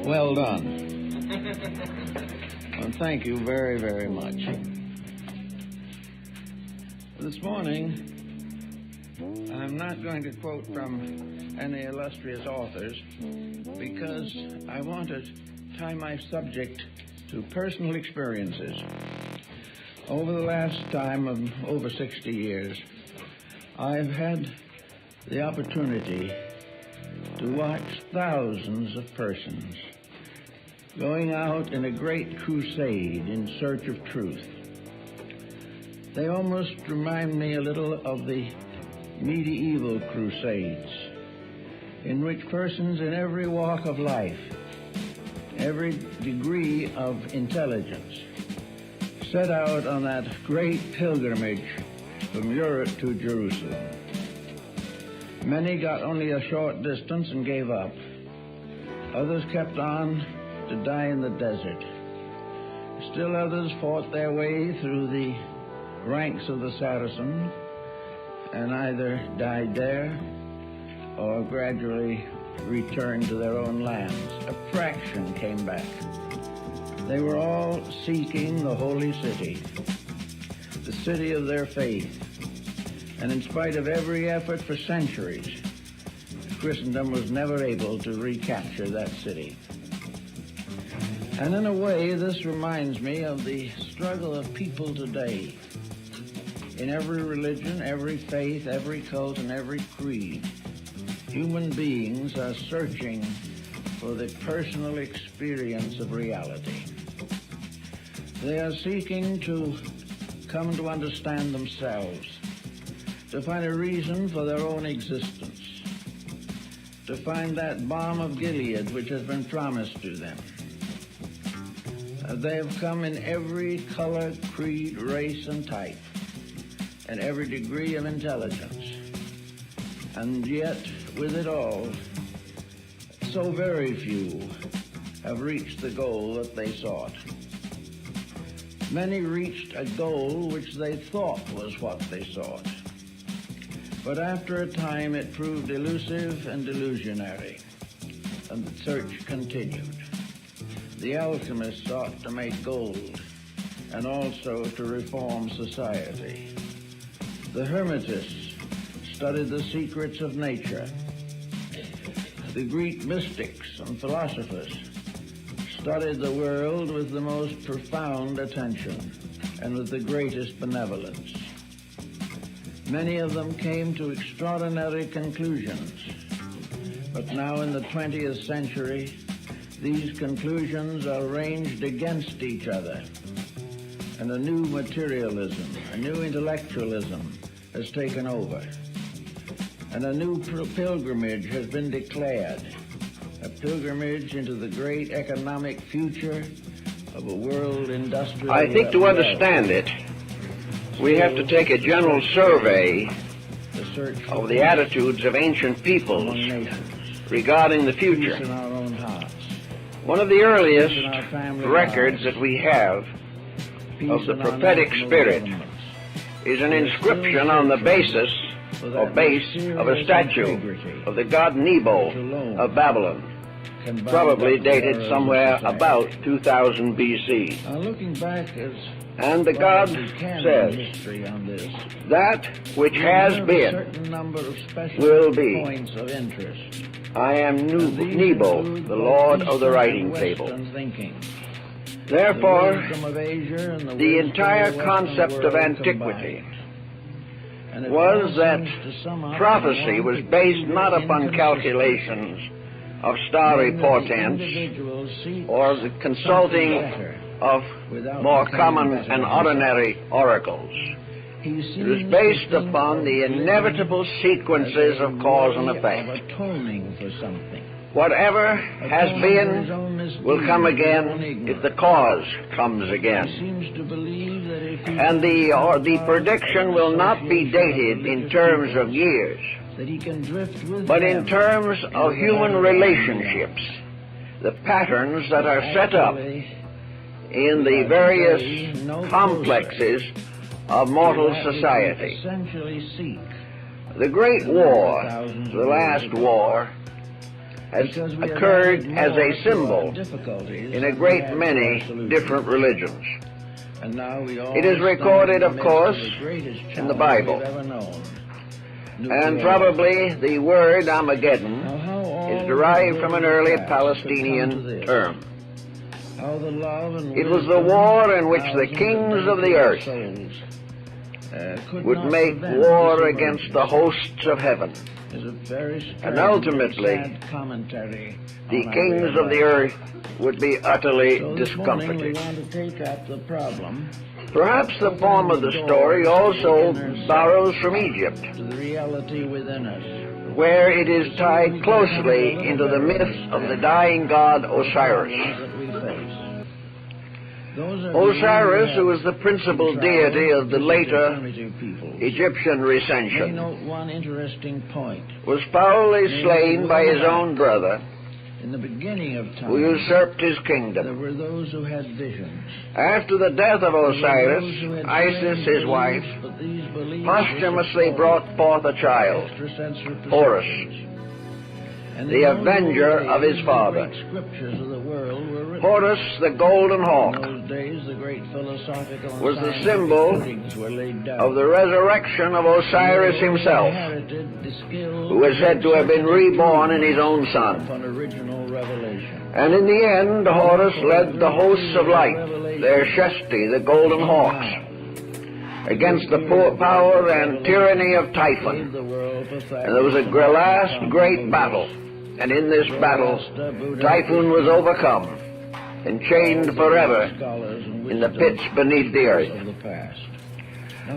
Well done. Well, thank you very, very much. This morning, I'm not going to quote from any illustrious authors because I want to tie my subject to personal experiences. Over the last time of over 60 years, I've had the opportunity to watch thousands of persons going out in a great crusade in search of truth. They almost remind me a little of the medieval crusades, in which persons in every walk of life, every degree of intelligence, set out on that great pilgrimage from Europe to Jerusalem. Many got only a short distance and gave up. Others kept on to die in the desert. Still others fought their way through the ranks of the Saracens and either died there or gradually returned to their own lands. A fraction came back. They were all seeking the holy city, the city of their faith. And in spite of every effort for centuries, Christendom was never able to recapture that city. And in a way, this reminds me of the struggle of people today. In every religion, every faith, every cult, and every creed, human beings are searching for the personal experience of reality. They are seeking to come to understand themselves, to find a reason for their own existence, to find that balm of Gilead which has been promised to them. They have come in every color, creed, race, and type, and every degree of intelligence. And yet, with it all, so very few have reached the goal that they sought. Many reached a goal which they thought was what they sought. But after a time, it proved elusive and delusionary, and the search continued. The alchemists sought to make gold and also to reform society. The Hermetists studied the secrets of nature. The Greek mystics and philosophers studied the world with the most profound attention and with the greatest benevolence. Many of them came to extraordinary conclusions, but now in the 20th century, these conclusions are ranged against each other, and a new materialism, a new intellectualism has taken over, and a new pilgrimage has been declared, a pilgrimage into the great economic future of a world industrial. I think to understand it, we have to take a general survey of the attitudes of ancient peoples regarding the future. One of the earliest records that we have of the prophetic spirit is an inscription on the base of a statue of the god Nebo of Babylon, probably dated somewhere about 2000 BC. And the god says, that which has been will be. I am Nebo, the Lord of the writing table. Therefore, the entire concept of antiquity was that prophecy was based not upon calculations of starry portents or the consulting of more common and ordinary oracles. It was based upon the inevitable sequences of cause and effect. Whatever has been will come again if the cause comes again. And the prediction will not be dated in terms of years, but in terms of human relationships, the patterns that are set up in the various complexes of mortal society. The Great War, the last war, has occurred as a symbol in a great many different religions. It is recorded, of course, in the Bible. And probably the word Armageddon is derived from an early Palestinian term. It was the war in which the kings of the earth would make war against the hosts of heaven. And ultimately, the kings of the earth would be utterly discomfited. Perhaps the form of the story also borrows from Egypt, where it is tied closely into the myth of the dying god Osiris. Osiris, who was the principal deity of the later Egyptian recension, was foully slain by his own brother, who usurped his kingdom. After the death of Osiris, Isis, his wife, posthumously brought forth a child, Horus, the avenger of his father. Horus, the golden hawk, was the symbol of the resurrection of Osiris himself, who was said to have been reborn in his own son. And in the end, Horus led the hosts of light, their Shesti, the golden hawks, against the power and tyranny of Typhon. And there was a last great battle. And in this battle, Typhon was overcome and chained forever in the pits beneath the earth.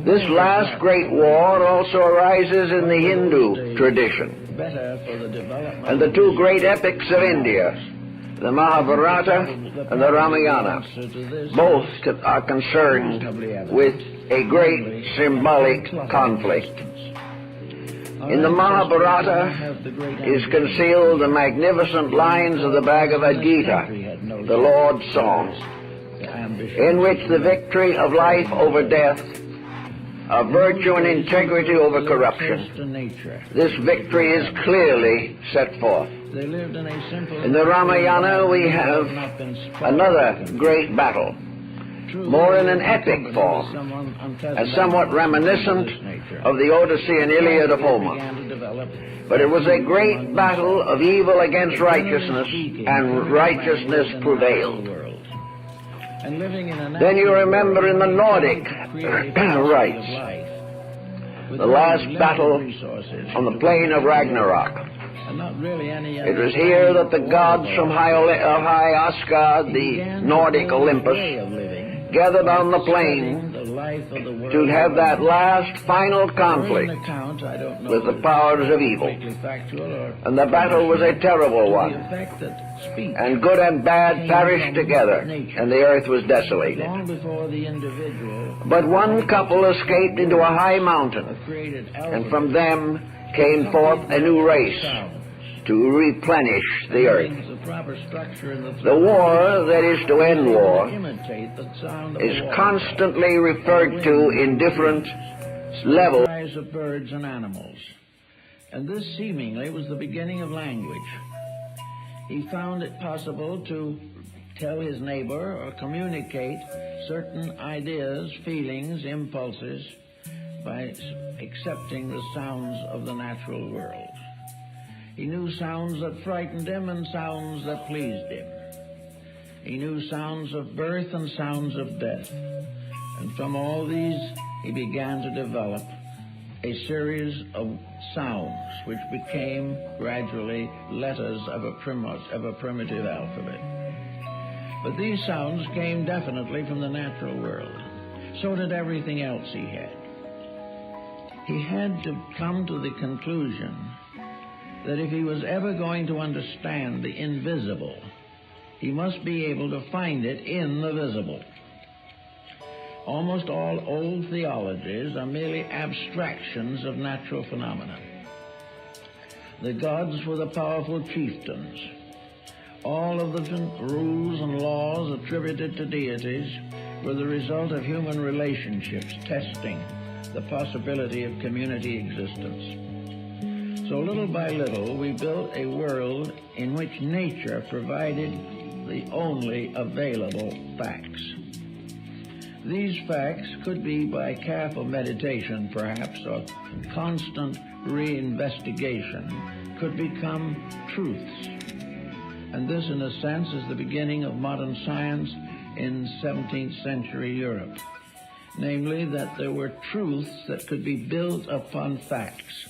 This last great war also arises in the Hindu tradition. And the two great epics of India, the Mahabharata and the Ramayana, both are concerned with a great symbolic conflict. In the Mahabharata is concealed the magnificent lines of the Bhagavad Gita, the Lord's Song, in which the victory of life over death, of virtue and integrity over corruption, this victory is clearly set forth. In the Ramayana we have another great battle, more in an epic form, and somewhat reminiscent of the Odyssey and Iliad of Homer. But it was a great battle of evil against righteousness, and righteousness prevailed. Then you remember in the Nordic rites, the last battle on the plain of Ragnarok. It was here that the gods from high Asgard, the Nordic Olympus, gathered on the plain to have that last final conflict with the powers of evil. And the battle was a terrible one. And good and bad perished together, and the earth was desolated. But one couple escaped into a high mountain, and from them came forth a new race to replenish the earth. The war that is to end war is constantly referred to in different levels of birds and animals. And this seemingly was the beginning of language. He found it possible to tell his neighbor or communicate certain ideas, feelings, impulses by accepting the sounds of the natural world. He knew sounds that frightened him and sounds that pleased him. He knew sounds of birth and sounds of death. And from all these, he began to develop a series of sounds which became gradually letters of a primitive alphabet. But these sounds came definitely from the natural world. So did everything else he had. He had to come to the conclusion that if he was ever going to understand the invisible, he must be able to find it in the visible. Almost all old theologies are merely abstractions of natural phenomena. The gods were the powerful chieftains. All of the rules and laws attributed to deities were the result of human relationships testing the possibility of community existence. So little by little, we built a world in which nature provided the only available facts. These facts could be by careful meditation, perhaps, or constant reinvestigation, could become truths. And this, in a sense, is the beginning of modern science in 17th century Europe. Namely, that there were truths that could be built upon facts.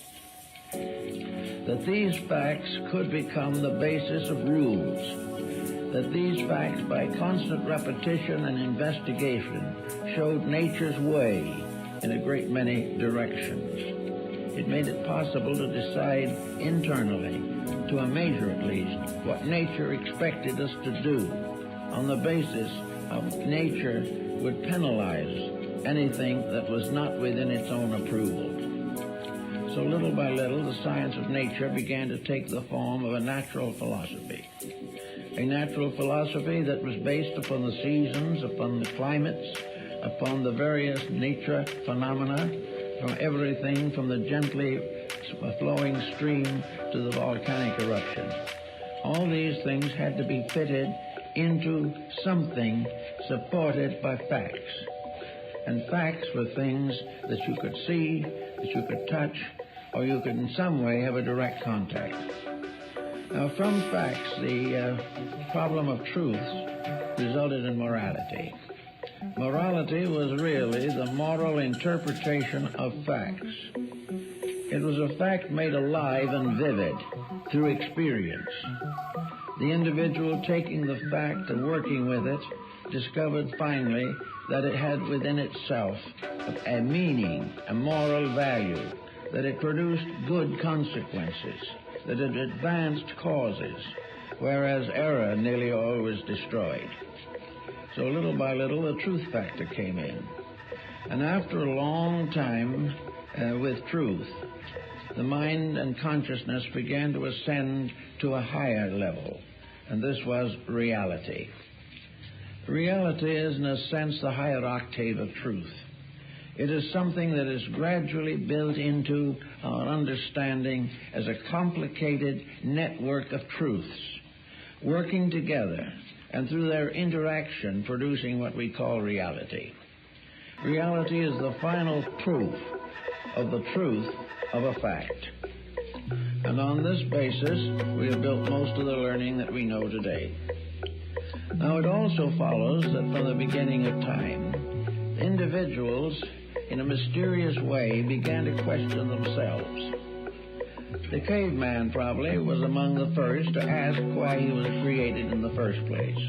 That these facts could become the basis of rules. That these facts, by constant repetition and investigation, showed nature's way in a great many directions. It made it possible to decide internally, to a measure at least, what nature expected us to do. On the basis of nature would penalize anything that was not within its own approval. So little by little, the science of nature began to take the form of a natural philosophy. A natural philosophy that was based upon the seasons, upon the climates, upon the various nature phenomena, from everything from the gently flowing stream to the volcanic eruption. All these things had to be fitted into something supported by facts. And facts were things that you could see, that you could touch, or you could in some way have a direct contact. Now, from facts, the problem of truths resulted in morality. Morality was really the moral interpretation of facts. It was a fact made alive and vivid through experience. The individual taking the fact and working with it discovered finally that it had within itself a meaning, a moral value, that it produced good consequences, that it advanced causes, whereas error nearly always destroyed. So little by little, the truth factor came in. And after a long time with truth, the mind and consciousness began to ascend to a higher level, and this was reality. Reality is, in a sense, the higher octave of truth. It is something that is gradually built into our understanding as a complicated network of truths, working together, and through their interaction producing what we call reality. Reality is the final proof of the truth of a fact. And on this basis, we have built most of the learning that we know today. Now, it also follows that from the beginning of time, individuals in a mysterious way began to question themselves. The caveman probably was among the first to ask why he was created in the first place.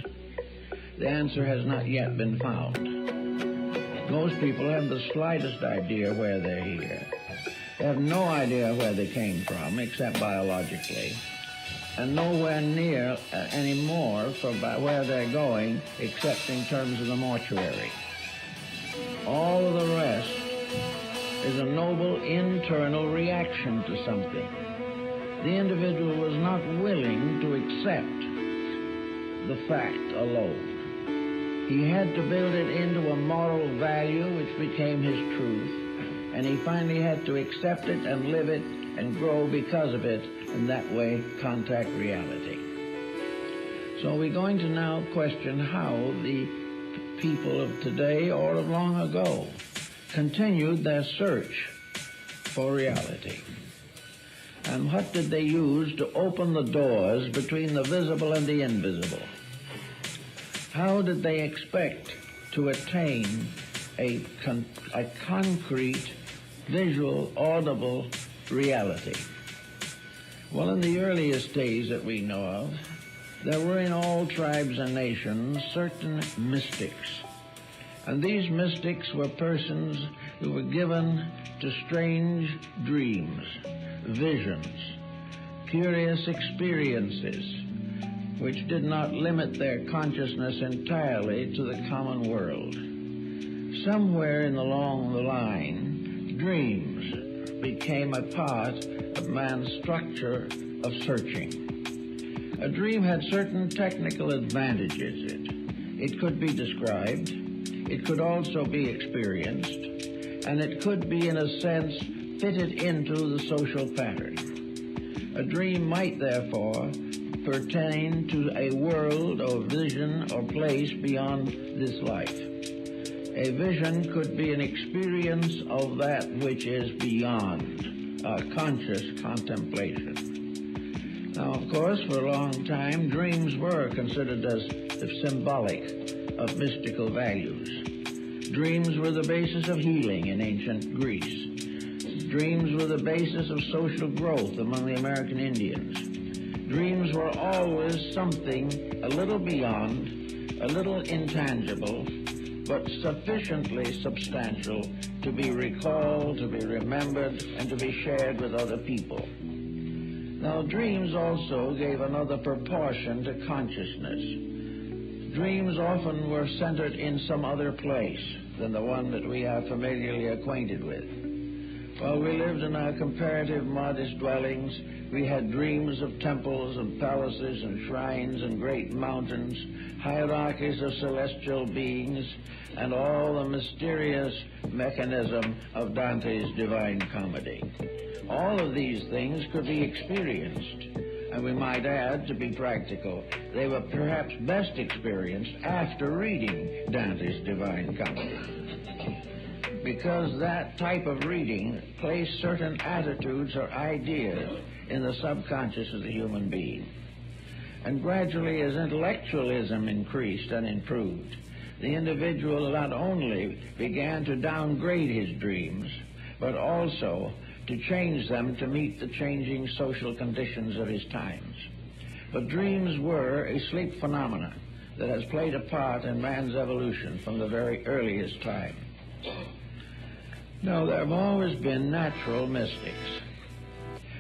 The answer has not yet been found. Most people have the slightest idea where they're here. They have no idea where they came from, except biologically, and nowhere near anymore for where they're going, except in terms of the mortuary. All of the rest is a noble internal reaction to something. The individual was not willing to accept the fact alone. He had to build it into a moral value which became his truth, and he finally had to accept it and live it and grow because of it, and that way contact reality. So we're going to now question how the people of today or of long ago continued their search for reality. And what did they use to open the doors between the visible and the invisible? How did they expect to attain a concrete, visual, audible reality? Well, in the earliest days that we know of, there were in all tribes and nations certain mystics. And these mystics were persons who were given to strange dreams, visions, curious experiences, which did not limit their consciousness entirely to the common world. Somewhere along the line, dreams became a part of man's structure of searching. A dream had certain technical advantages. It could be described, it could also be experienced, and it could be, in a sense, fitted into the social pattern. A dream might, therefore, pertain to a world or vision or place beyond this life. A vision could be an experience of that which is beyond conscious contemplation. Now, of course, for a long time, dreams were considered as symbolic of mystical values. Dreams were the basis of healing in ancient Greece. Dreams were the basis of social growth among the American Indians. Dreams were always something a little beyond, a little intangible, but sufficiently substantial to be recalled, to be remembered, and to be shared with other people. Now, dreams also gave another proportion to consciousness. Dreams often were centered in some other place than the one that we are familiarly acquainted with. While we lived in our comparative modest dwellings, we had dreams of temples and palaces and shrines and great mountains, hierarchies of celestial beings, and all the mysterious mechanism of Dante's Divine Comedy. All of these things could be experienced, and we might add, to be practical, they were perhaps best experienced after reading Dante's Divine Comedy, because that type of reading placed certain attitudes or ideas in the subconscious of the human being. And gradually, as intellectualism increased and improved, the individual not only began to downgrade his dreams, but also to change them to meet the changing social conditions of his times. But dreams were a sleep phenomenon that has played a part in man's evolution from the very earliest time. Now, there have always been natural mystics.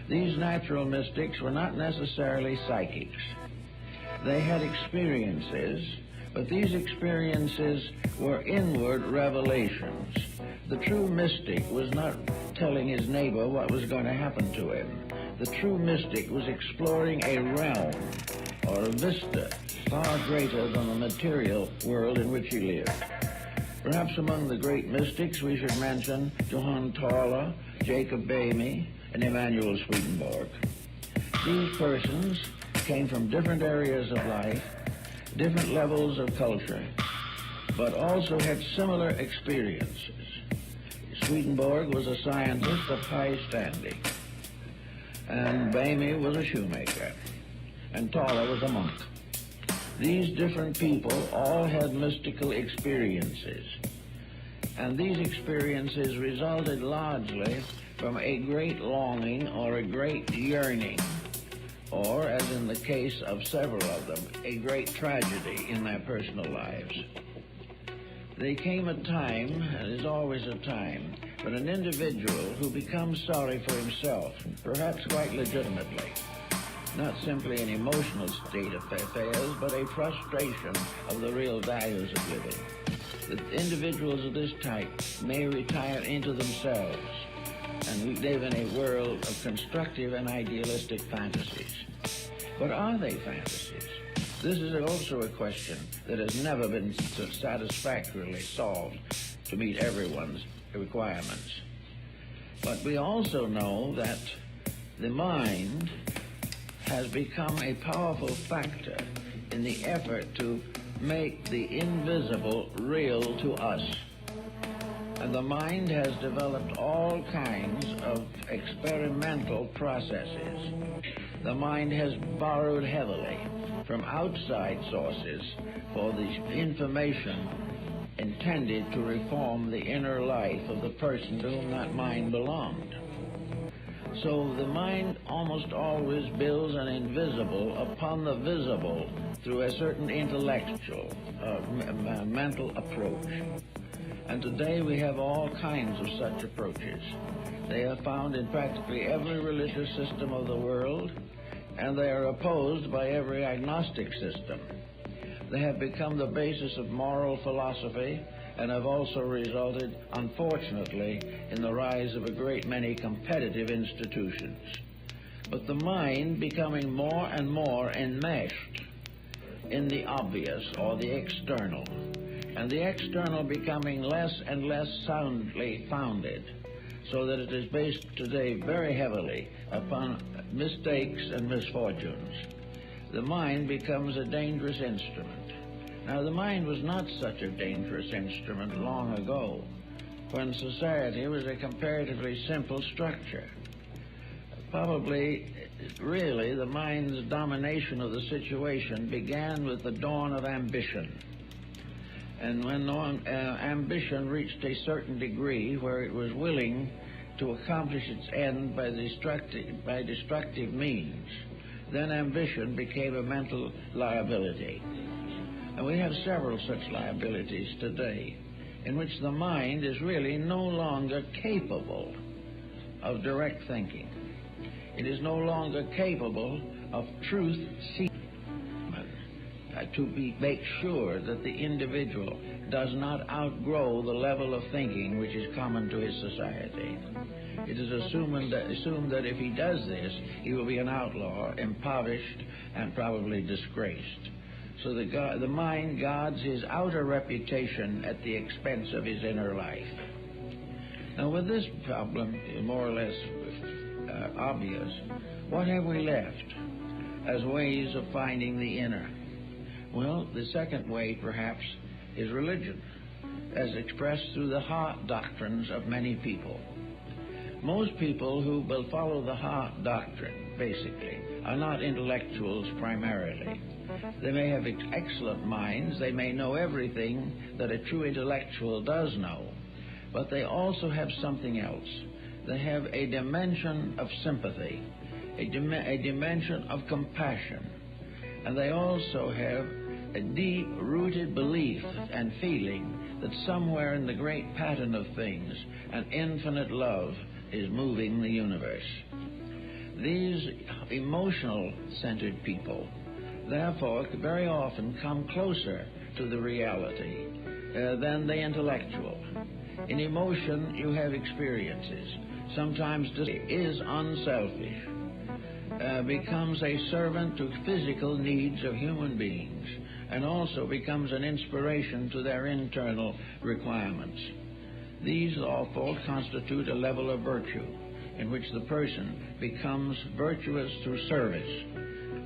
These natural mystics were not necessarily psychics. They had experiences, but these experiences were inward revelations. The true mystic was not telling his neighbor what was going to happen to him. The true mystic was exploring a realm or a vista far greater than the material world in which he lived. Perhaps among the great mystics we should mention Johann Tauler, Jacob Boehme, and Emanuel Swedenborg. These persons came from different areas of life, different levels of culture, but also had similar experiences. Swedenborg was a scientist of high standing, and Boehme was a shoemaker, and Tauler was a monk. These different people all had mystical experiences, and these experiences resulted largely from a great longing or a great yearning, or, as in the case of several of them, a great tragedy in their personal lives. There came a time, and there's always a time, when an individual who becomes sorry for himself, perhaps quite legitimately, not simply an emotional state of affairs, but a frustration of the real values of living. The individuals of this type may retire into themselves and live in a world of constructive and idealistic fantasies. But are they fantasies? This is also a question that has never been satisfactorily solved to meet everyone's requirements. But we also know that the mind has become a powerful factor in the effort to make the invisible real to us. And the mind has developed all kinds of experimental processes. The mind has borrowed heavily from outside sources for the information intended to reform the inner life of the person to whom that mind belonged. So the mind almost always builds an invisible upon the visible through a certain intellectual, mental approach. And today we have all kinds of such approaches. They are found in practically every religious system of the world, and they are opposed by every agnostic system. They have become the basis of moral philosophy and have also resulted, unfortunately, in the rise of a great many competitive institutions. But the mind becoming more and more enmeshed in the obvious or the external, and the external becoming less and less soundly founded, so that it is based today very heavily upon mistakes and misfortunes. The mind becomes a dangerous instrument. Now, the mind was not such a dangerous instrument long ago, when society was a comparatively simple structure. Probably, really, the mind's domination of the situation began with the dawn of ambition. And when ambition reached a certain degree where it was willing to accomplish its end by destructive means, then ambition became a mental liability. And we have several such liabilities today, in which the mind is really no longer capable of direct thinking. It is no longer capable of truth-seeking, to make sure that the individual does not outgrow the level of thinking which is common to his society. It is assumed that if he does this, he will be an outlaw, impoverished, and probably disgraced. So the mind guards his outer reputation at the expense of his inner life. Now, with this problem more or less obvious, what have we left as ways of finding the inner? Well, the second way, perhaps, is religion, as expressed through the heart doctrines of many people. Most people who will follow the heart doctrine, basically, are not intellectuals primarily. They may have excellent minds, they may know everything that a true intellectual does know, but they also have something else. They have a dimension of sympathy, a dimension of compassion, and they also have a deep-rooted belief and feeling that somewhere in the great pattern of things, an infinite love is moving the universe. These emotional-centered people, therefore, very often come closer to the reality than the intellectual. In emotion, you have experiences. Sometimes this is unselfish, becomes a servant to physical needs of human beings, and also becomes an inspiration to their internal requirements. These, therefore, constitute a level of virtue in which the person becomes virtuous through service.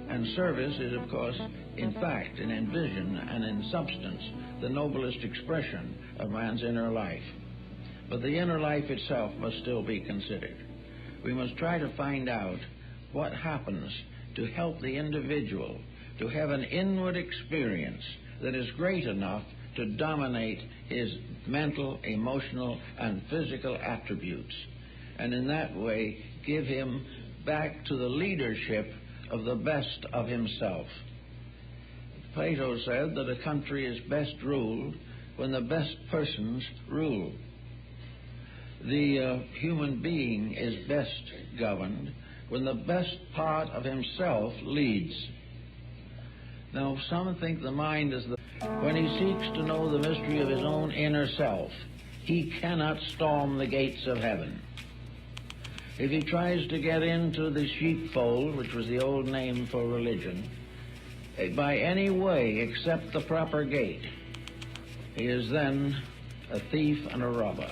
And service is, of course, in fact, and in vision and in substance, the noblest expression of man's inner life. But the inner life itself must still be considered. We must try to find out what happens to help the individual to have an inward experience that is great enough to dominate his mental, emotional, and physical attributes, and in that way give him back to the leadership of the best of himself. Plato said that a country is best ruled when the best persons rule. The human being is best governed when the best part of himself leads. Now, some think the mind is when he seeks to know the mystery of his own inner self, he cannot storm the gates of heaven. If he tries to get into the sheepfold, which was the old name for religion, by any way except the proper gate, he is then a thief and a robber.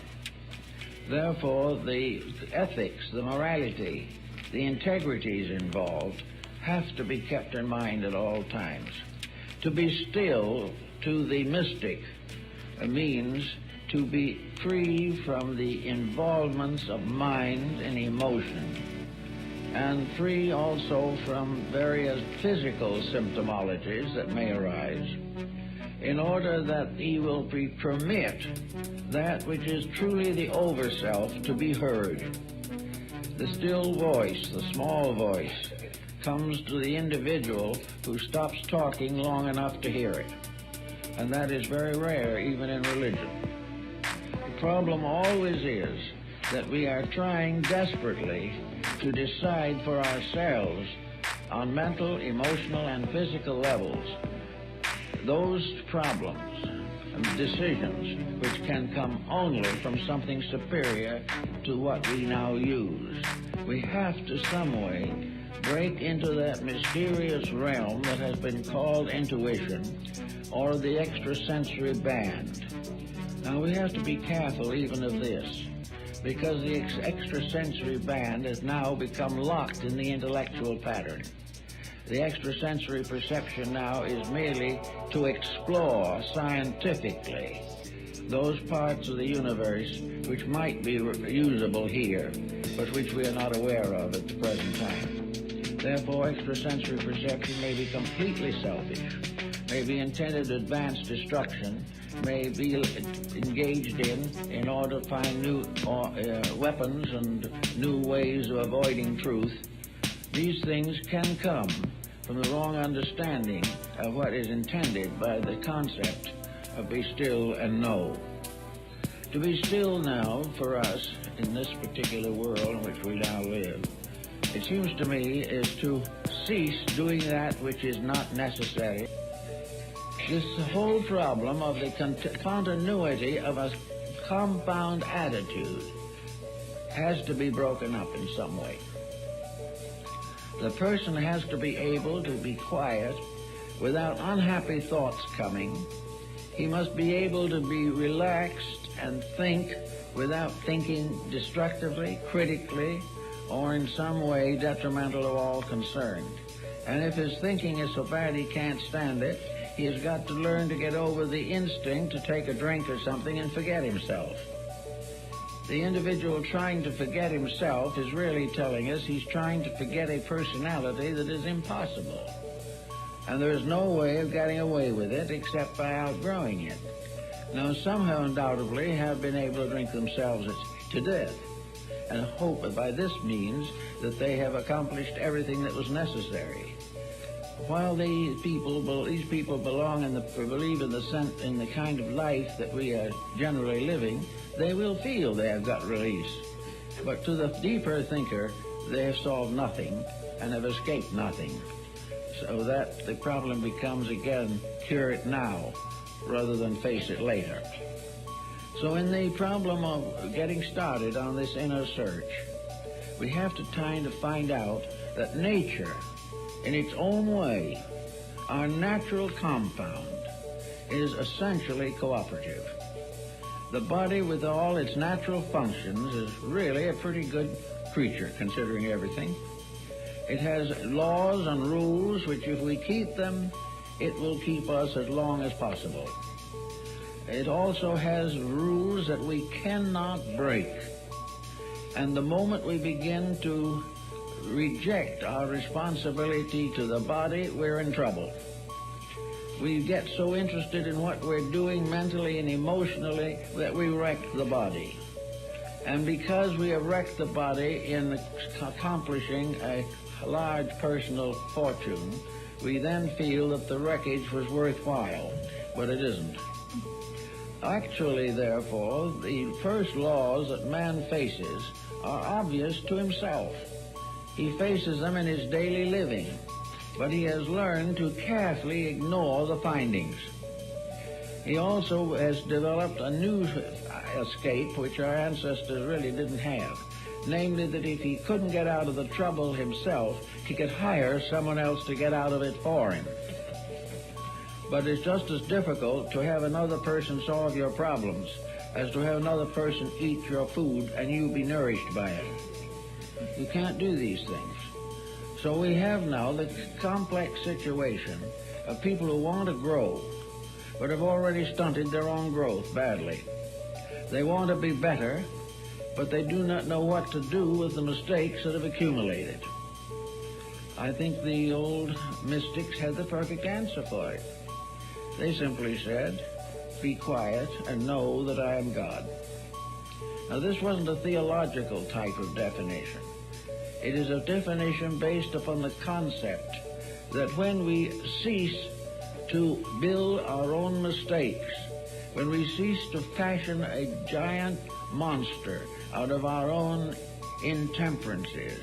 Therefore, the ethics, the morality, the integrities involved have to be kept in mind at all times. To be still to the mystic means to be free from the involvements of mind and emotion, and free also from various physical symptomologies that may arise, in order that he will permit that which is truly the over-self to be heard. The still voice, the small voice, comes to the individual who stops talking long enough to hear it. And that is very rare, even in religion. The problem always is that we are trying desperately to decide for ourselves on mental, emotional, and physical levels those problems and decisions which can come only from something superior to what we now use. We have to some way break into that mysterious realm that has been called intuition or the extrasensory band. Now, we have to be careful even of this, because the extrasensory band has now become locked in the intellectual pattern. The extrasensory perception now is merely to explore scientifically those parts of the universe which might be usable here, but which we are not aware of at the present time. Therefore, extrasensory perception may be completely selfish, may be intended to advance destruction, may be engaged in order to find new weapons and new ways of avoiding truth. These things can come from the wrong understanding of what is intended by the concept of be still and know. To be still now, for us, in this particular world in which we now live, it seems to me, is to cease doing that which is not necessary. This whole problem of the continuity of a compound attitude has to be broken up in some way. The person has to be able to be quiet without unhappy thoughts coming. He must be able to be relaxed and think without thinking destructively, critically, or in some way detrimental to all concerned. And if his thinking is so bad he can't stand it, he has got to learn to get over the instinct to take a drink or something and forget himself. The individual trying to forget himself is really telling us he's trying to forget a personality that is impossible. And there is no way of getting away with it except by outgrowing it. Now, some have undoubtedly have been able to drink themselves to death, and hope that by this means that they have accomplished everything that was necessary. While these people belong in believe in the kind of life that we are generally living, they will feel they have got release. But to the deeper thinker, they have solved nothing and have escaped nothing. So that the problem becomes again, cure it now rather than face it later. So in the problem of getting started on this inner search, we have to try to find out that nature, in its own way, our natural compound, is essentially cooperative. The body, with all its natural functions, is really a pretty good creature, considering everything. It has laws and rules which, if we keep them, it will keep us as long as possible. It also has rules that we cannot break. And the moment we begin to reject our responsibility to the body, we're in trouble. We get so interested in what we're doing mentally and emotionally that we wreck the body. And because we have wrecked the body in accomplishing a large personal fortune, we then feel that the wreckage was worthwhile, but it isn't. Actually, therefore, the first laws that man faces are obvious to himself. He faces them in his daily living, but he has learned to carefully ignore the findings. He also has developed a new escape which our ancestors really didn't have, namely that if he couldn't get out of the trouble himself, he could hire someone else to get out of it for him. But it's just as difficult to have another person solve your problems as to have another person eat your food and you be nourished by it. You can't do these things. So we have now the complex situation of people who want to grow, but have already stunted their own growth badly. They want to be better, but they do not know what to do with the mistakes that have accumulated. I think the old mystics had the perfect answer for it. They simply said, "Be quiet and know that I am God." Now, this wasn't a theological type of definition. It is a definition based upon the concept that when we cease to build our own mistakes, when we cease to fashion a giant monster out of our own intemperances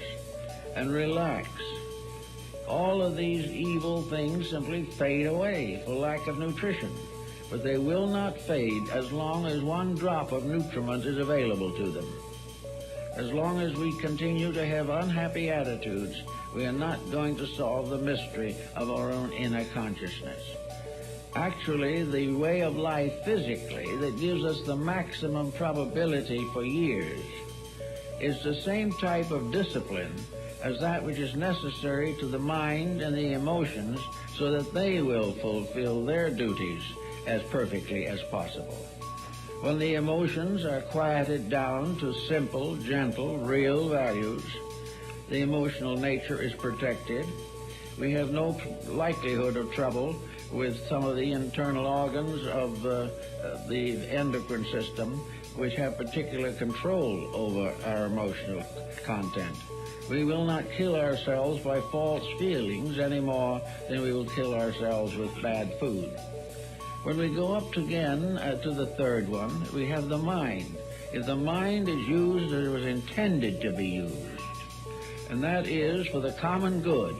and relax, all of these evil things simply fade away for lack of nutrition. But they will not fade as long as one drop of nutriment is available to them. As long as we continue to have unhappy attitudes, we are not going to solve the mystery of our own inner consciousness. Actually, the way of life physically that gives us the maximum probability for years is the same type of discipline as that which is necessary to the mind and the emotions so that they will fulfill their duties as perfectly as possible. When the emotions are quieted down to simple, gentle, real values, the emotional nature is protected. We have no likelihood of trouble with some of the internal organs of the endocrine system, which have particular control over our emotional content. We will not kill ourselves by false feelings any more than we will kill ourselves with bad food. When we go up again to the third one, we have the mind. If the mind is used as it was intended to be used, and that is for the common good,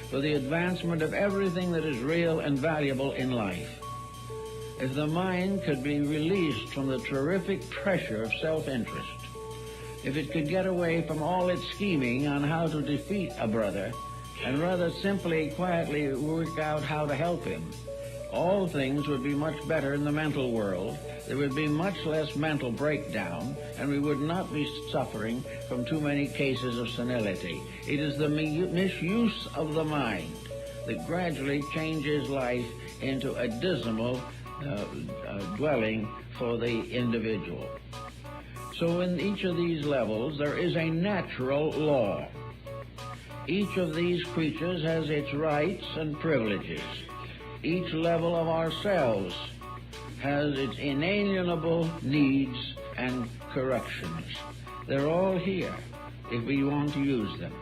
for the advancement of everything that is real and valuable in life, if the mind could be released from the terrific pressure of self-interest, if it could get away from all its scheming on how to defeat a brother, and rather simply, quietly work out how to help him, all things would be much better in the mental world. There would be much less mental breakdown, and we would not be suffering from too many cases of senility. It is the misuse of the mind that gradually changes life into a dismal dwelling for the individual. So in each of these levels, there is a natural law. Each of these creatures has its rights and privileges. Each level of ourselves has its inalienable needs and corrections. They're all here if we want to use them.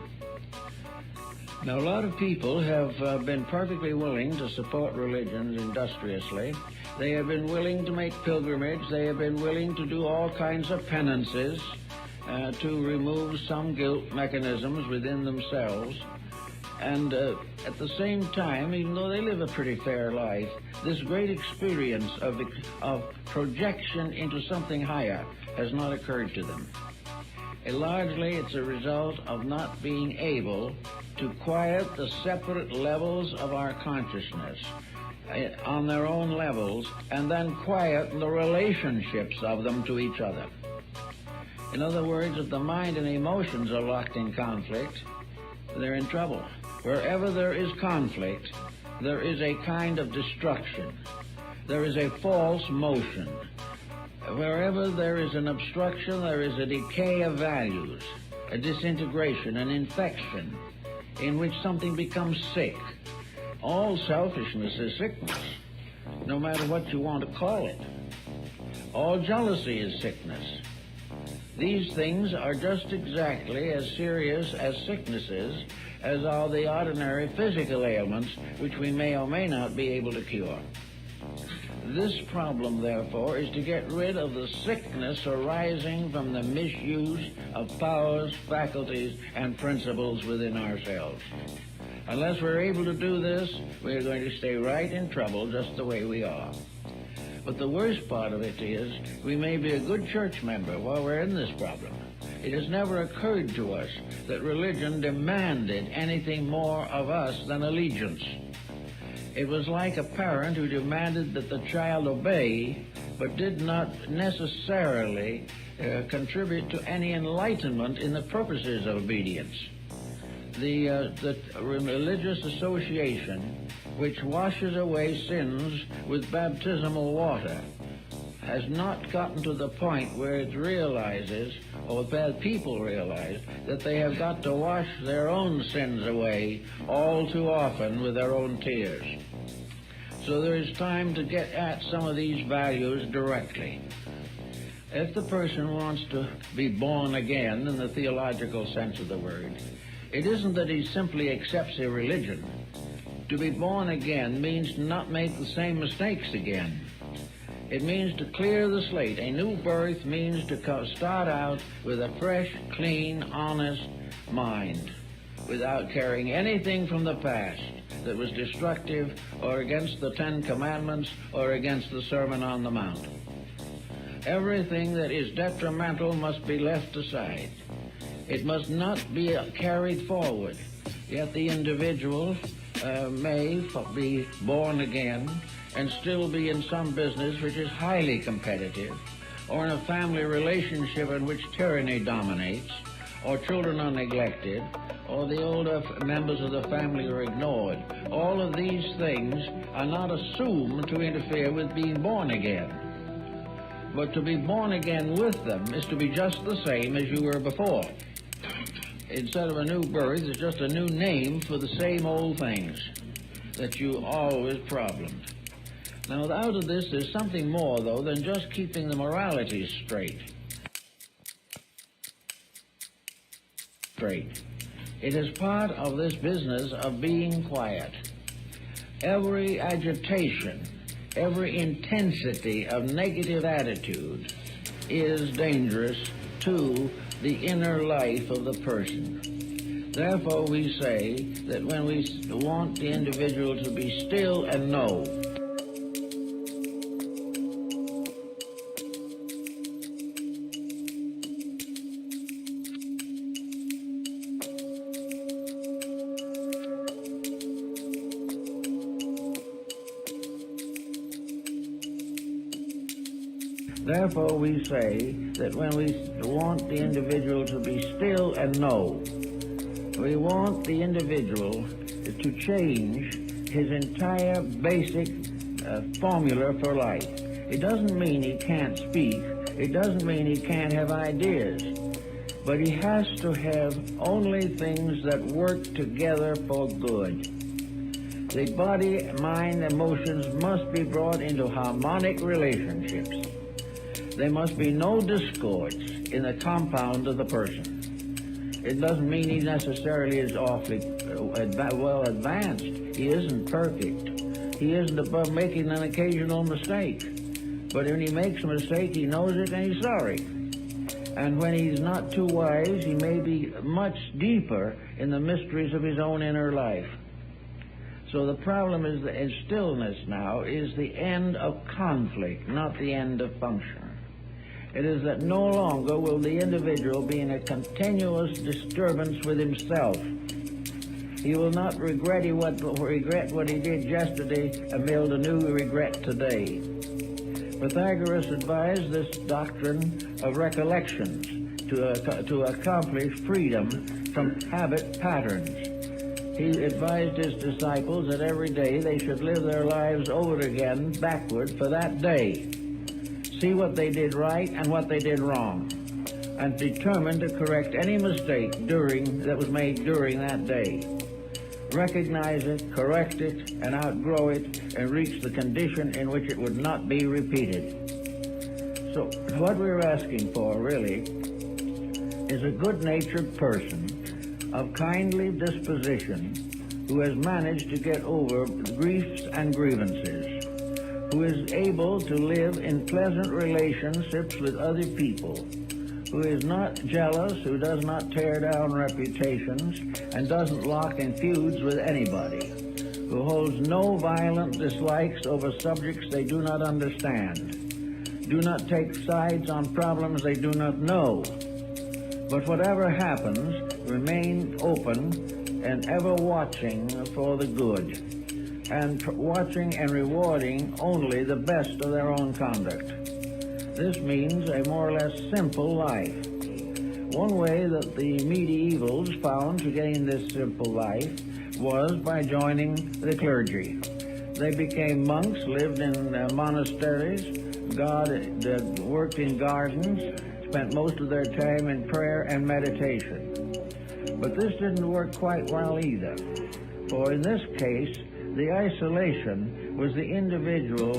Now, a lot of people have been perfectly willing to support religions industriously. They have been willing to make pilgrimage. They have been willing to do all kinds of penances to remove some guilt mechanisms within themselves. And at the same time, even though they live a pretty fair life, this great experience of projection into something higher has not occurred to them. Largely, it's a result of not being able to quiet the separate levels of our consciousness on their own levels, and then quiet the relationships of them to each other. In other words, if the mind and emotions are locked in conflict, they're in trouble. Wherever there is conflict, there is a kind of destruction. There is a false motion. Wherever there is an obstruction, there is a decay of values, a disintegration, an infection, in which something becomes sick. All selfishness is sickness, no matter what you want to call it. All jealousy is sickness. These things are just exactly as serious as sicknesses as are the ordinary physical ailments which we may or may not be able to cure. This problem, therefore, is to get rid of the sickness arising from the misuse of powers, faculties, and principles within ourselves. Unless we're able to do this, we're going to stay right in trouble just the way we are. But the worst part of it is we may be a good church member while we're in this problem. It has never occurred to us that religion demanded anything more of us than allegiance. It was like a parent who demanded that the child obey, but did not necessarily contribute to any enlightenment in the purposes of obedience. The religious association, which washes away sins with baptismal water, has not gotten to the point where it realizes, or that people realize, that they have got to wash their own sins away all too often with their own tears. So there is time to get at some of these values directly. If the person wants to be born again in the theological sense of the word, it isn't that he simply accepts a religion. To be born again means to not make the same mistakes again. It means to clear the slate. A new birth means to start out with a fresh, clean, honest mind, without carrying anything from the past that was destructive or against the Ten Commandments or against the Sermon on the Mount. Everything that is detrimental must be left aside. It must not be carried forward. Yet the individual may be born again and still be in some business which is highly competitive, or in a family relationship in which tyranny dominates, or children are neglected, or the older members of the family are ignored. All of these things are not assumed to interfere with being born again. But to be born again with them is to be just the same as you were before. Instead of a new birth, it's just a new name for the same old things that you always problemed. Now, out of this, there's something more, though, than just keeping the moralities straight. It is part of this business of being quiet. Every agitation, every intensity of negative attitude is dangerous to the inner life of the person. Therefore, we say that when we want the individual to be still and know, Therefore, we say that when we want the individual to be still and know, we want the individual to change his entire basic formula for life. It doesn't mean he can't speak. It doesn't mean he can't have ideas. But he has to have only things that work together for good. The body, mind, emotions must be brought into harmonic relationships. There must be no discords in the compound of the person. It doesn't mean he necessarily is awfully well advanced. He isn't perfect. He isn't above making an occasional mistake. But when he makes a mistake, he knows it and he's sorry. And when he's not too wise, he may be much deeper in the mysteries of his own inner life. So the problem is that stillness now is the end of conflict, not the end of function. It is that no longer will the individual be in a continuous disturbance with himself. He will not regret what he did yesterday and build a new regret today. Pythagoras advised this doctrine of recollections to accomplish freedom from habit patterns. He advised his disciples that every day they should live their lives over again backward for that day. See what they did right and what they did wrong, and determine to correct any mistake that was made during that day. Recognize it, correct it, and outgrow it, and reach the condition in which it would not be repeated. So what we're asking for, really, is a good-natured person of kindly disposition who has managed to get over griefs and grievances, who is able to live in pleasant relationships with other people, who is not jealous, who does not tear down reputations, and doesn't lock in feuds with anybody, who holds no violent dislikes over subjects they do not understand, do not take sides on problems they do not know, but whatever happens, remain open and ever watching for the good, and watching and rewarding only the best of their own conduct. This means a more or less simple life. One way that the medievals found to gain this simple life was by joining the clergy. They became monks, lived in monasteries, worked in gardens, spent most of their time in prayer and meditation. But this didn't work quite well either, for in this case, the isolation was the individual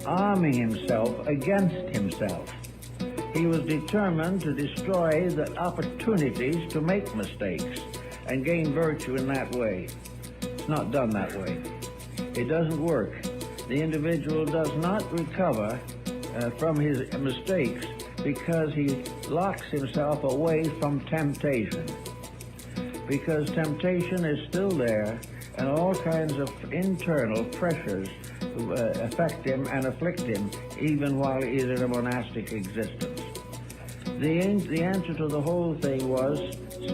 arming himself against himself. He was determined to destroy the opportunities to make mistakes and gain virtue in that way. It's not done that way. It doesn't work. The individual does not recover from his mistakes because he locks himself away from temptation. Because temptation is still there, and all kinds of internal pressures affect him and afflict him even while he is in a monastic existence. The answer to the whole thing was,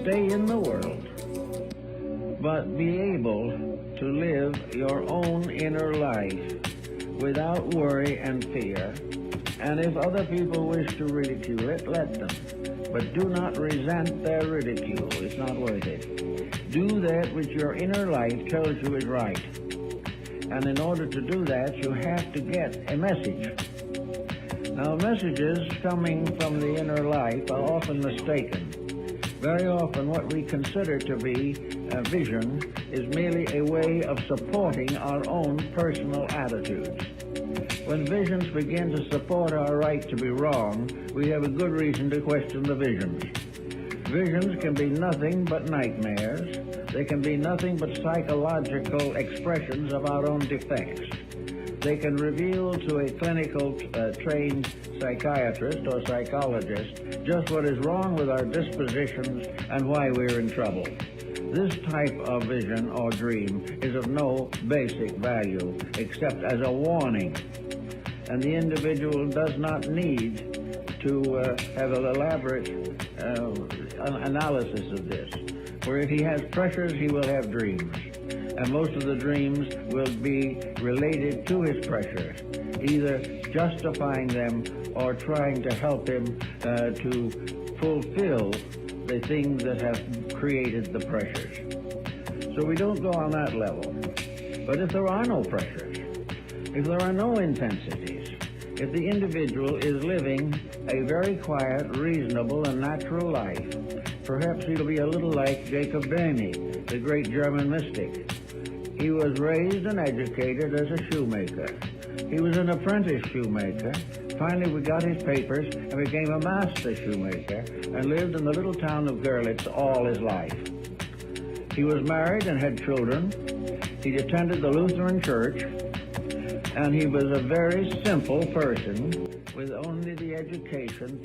stay in the world, but be able to live your own inner life without worry and fear, and if other people wish to ridicule it, let them. But do not resent their ridicule. It's not worth it. Do that which your inner life tells you is right. And in order to do that, you have to get a message. Now, messages coming from the inner life are often mistaken. Very often what we consider to be a vision is merely a way of supporting our own personal attitudes. When visions begin to support our right to be wrong, we have a good reason to question the visions. Visions can be nothing but nightmares. They can be nothing but psychological expressions of our own defects. They can reveal to a clinical trained psychiatrist or psychologist just what is wrong with our dispositions and why we're in trouble. This type of vision or dream is of no basic value except as a warning. And the individual does not need to have an elaborate analysis of this. For if he has pressures, he will have dreams. And most of the dreams will be related to his pressures, either justifying them or trying to help him to fulfill the things that have created the pressures. So we don't go on that level. But if there are no pressures, if there are no intensities, if the individual is living a very quiet, reasonable, and natural life, perhaps he'll be a little like Jacob Boehme, the great German mystic. He was raised and educated as a shoemaker. He was an apprentice shoemaker. Finally, we got his papers and became a master shoemaker and lived in the little town of Görlitz all his life. He was married and had children. He attended the Lutheran Church, and he was a very simple person with only the education